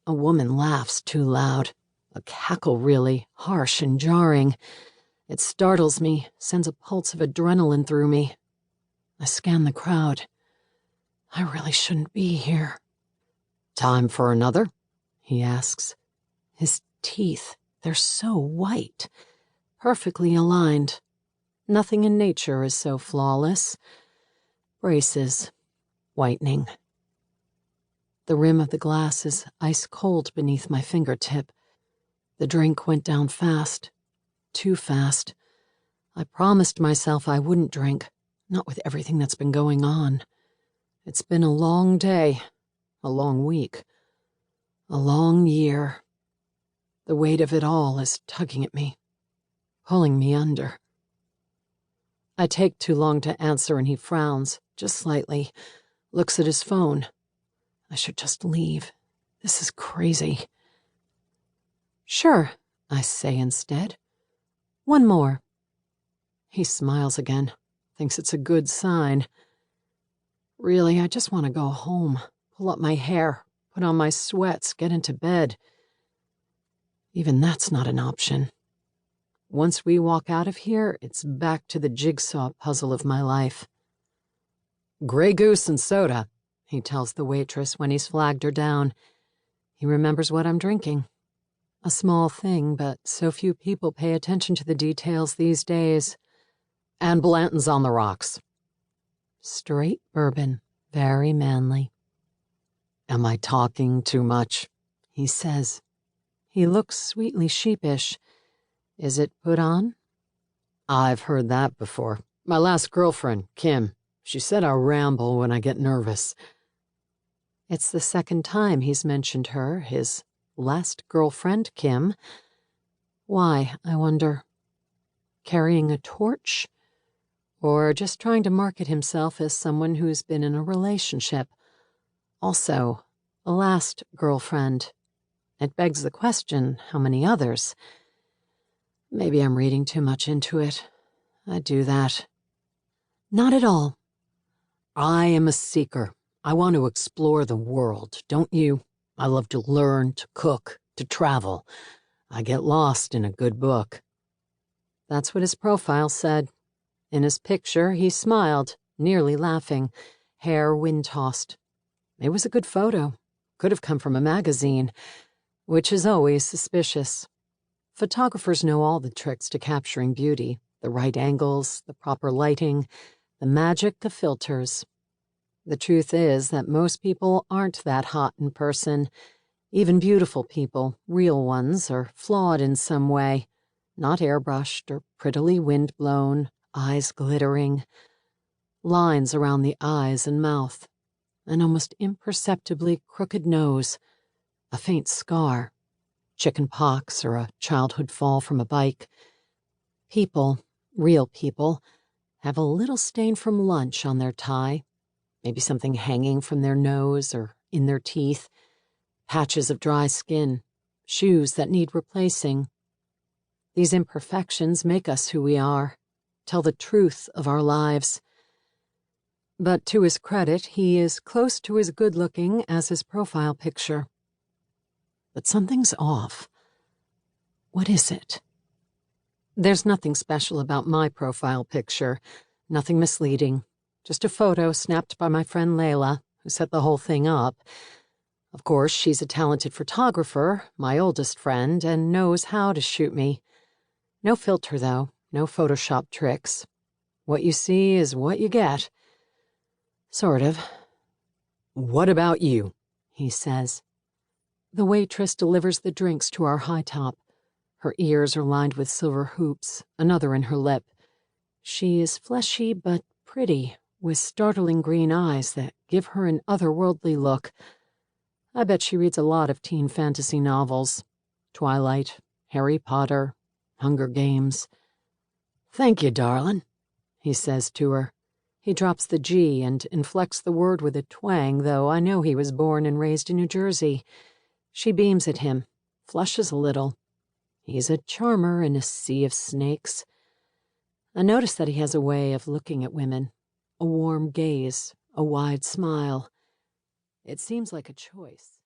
A woman laughs too loud. A cackle, really, harsh and jarring. It startles me, sends a pulse of adrenaline through me. I scan the crowd. I really shouldn't be here. "Time for another?" he asks. His teeth, they're so white, perfectly aligned. Nothing in nature is so flawless. Braces, whitening. The rim of the glass is ice cold beneath my fingertip. The drink went down fast. Too fast. I promised myself I wouldn't drink, not with everything that's been going on. It's been a long day, a long week, a long year. The weight of it all is tugging at me, pulling me under. I take too long to answer and he frowns, just slightly, looks at his phone. I should just leave. This is crazy. "Sure," I say instead. "One more." He smiles again, thinks it's a good sign. Really, I just want to go home, pull up my hair, put on my sweats, get into bed. Even that's not an option. Once we walk out of here, it's back to the jigsaw puzzle of my life. "Grey Goose and soda," he tells the waitress when he's flagged her down. He remembers what I'm drinking. A small thing, but so few people pay attention to the details these days. "And Blanton's on the rocks." Straight bourbon, very manly. "Am I talking too much?" he says. He looks sweetly sheepish. Is it put on? "I've heard that before. My last girlfriend, Kim, she said I ramble when I get nervous." It's the second time he's mentioned her, his last girlfriend, Kim. Why, I wonder? Carrying a torch? Or just trying to market himself as someone who's been in a relationship? Also, a last girlfriend. It begs the question, how many others? Maybe I'm reading too much into it. I do that. Not at all. "I am a seeker. I want to explore the world, don't you? I love to learn, to cook, to travel. I get lost in a good book." That's what his profile said. In his picture, he smiled, nearly laughing, hair wind-tossed. It was a good photo. Could have come from a magazine, which is always suspicious. Photographers know all the tricks to capturing beauty, the right angles, the proper lighting, the magic of filters. The truth is that most people aren't that hot in person. Even beautiful people, real ones, are flawed in some way, not airbrushed or prettily wind-blown, eyes glittering, lines around the eyes and mouth, an almost imperceptibly crooked nose, a faint scar, chicken pox or a childhood fall from a bike. People, real people, have a little stain from lunch on their tie, maybe something hanging from their nose or in their teeth, patches of dry skin, shoes that need replacing. These imperfections make us who we are, tell the truth of our lives. But to his credit, he is close to as good-looking as his profile picture. But something's off. What is it? There's nothing special about my profile picture, nothing misleading. Just a photo snapped by my friend Layla, who set the whole thing up. Of course, she's a talented photographer, my oldest friend, and knows how to shoot me. No filter, though, no Photoshop tricks. What you see is what you get. Sort of. "What about you?" he says. The waitress delivers the drinks to our high top. Her ears are lined with silver hoops, another in her lip. She is fleshy but pretty, with startling green eyes that give her an otherworldly look. I bet she reads a lot of teen fantasy novels. Twilight, Harry Potter, Hunger Games. "Thank you, darling," he says to her. He drops the G and inflects the word with a twang, though I know he was born and raised in New Jersey. She beams at him, flushes a little. He's a charmer in a sea of snakes. I notice that he has a way of looking at women, a warm gaze, a wide smile. It seems like a choice.